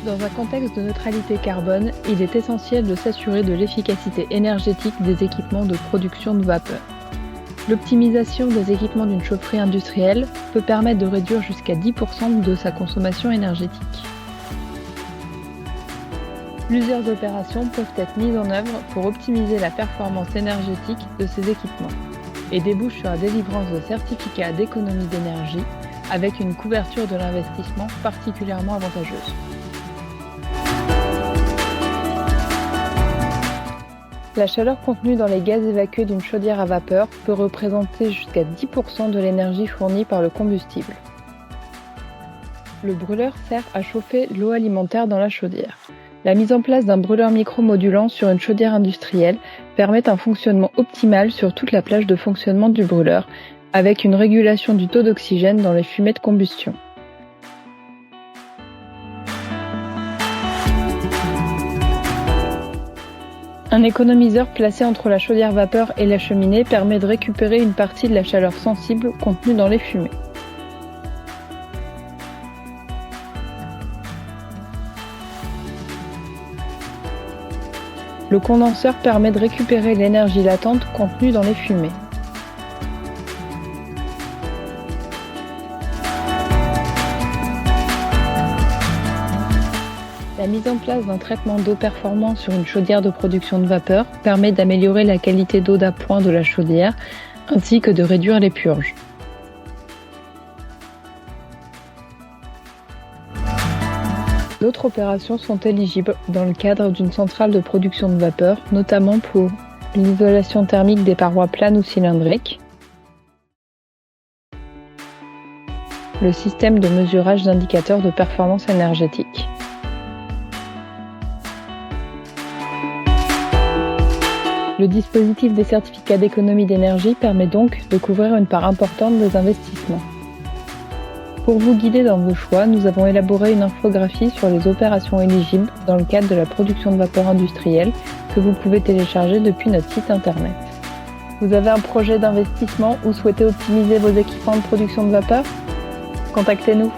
Dans un contexte de neutralité carbone, il est essentiel de s'assurer de l'efficacité énergétique des équipements de production de vapeur. L'optimisation des équipements d'une chaufferie industrielle peut permettre de réduire jusqu'à 10% de sa consommation énergétique. Plusieurs opérations peuvent être mises en œuvre pour optimiser la performance énergétique de ces équipements et débouchent sur la délivrance de certificats d'économie d'énergie avec une couverture de l'investissement particulièrement avantageuse. La chaleur contenue dans les gaz évacués d'une chaudière à vapeur peut représenter jusqu'à 10% de l'énergie fournie par le combustible. Le brûleur sert à chauffer l'eau alimentaire dans la chaudière. La mise en place d'un brûleur micro-modulant sur une chaudière industrielle permet un fonctionnement optimal sur toute la plage de fonctionnement du brûleur, avec une régulation du taux d'oxygène dans les fumées de combustion. Un économiseur placé entre la chaudière vapeur et la cheminée permet de récupérer une partie de la chaleur sensible contenue dans les fumées. Le condenseur permet de récupérer l'énergie latente contenue dans les fumées. La mise en place d'un traitement d'eau performant sur une chaudière de production de vapeur permet d'améliorer la qualité d'eau d'appoint de la chaudière ainsi que de réduire les purges. D'autres opérations sont éligibles dans le cadre d'une centrale de production de vapeur, notamment pour l'isolation thermique des parois planes ou cylindriques, le système de mesurage d'indicateurs de performance énergétique. Le dispositif des certificats d'économie d'énergie permet donc de couvrir une part importante des investissements. Pour vous guider dans vos choix, nous avons élaboré une infographie sur les opérations éligibles dans le cadre de la production de vapeur industrielle que vous pouvez télécharger depuis notre site internet. Vous avez un projet d'investissement ou souhaitez optimiser vos équipements de production de vapeur ? Contactez-nous.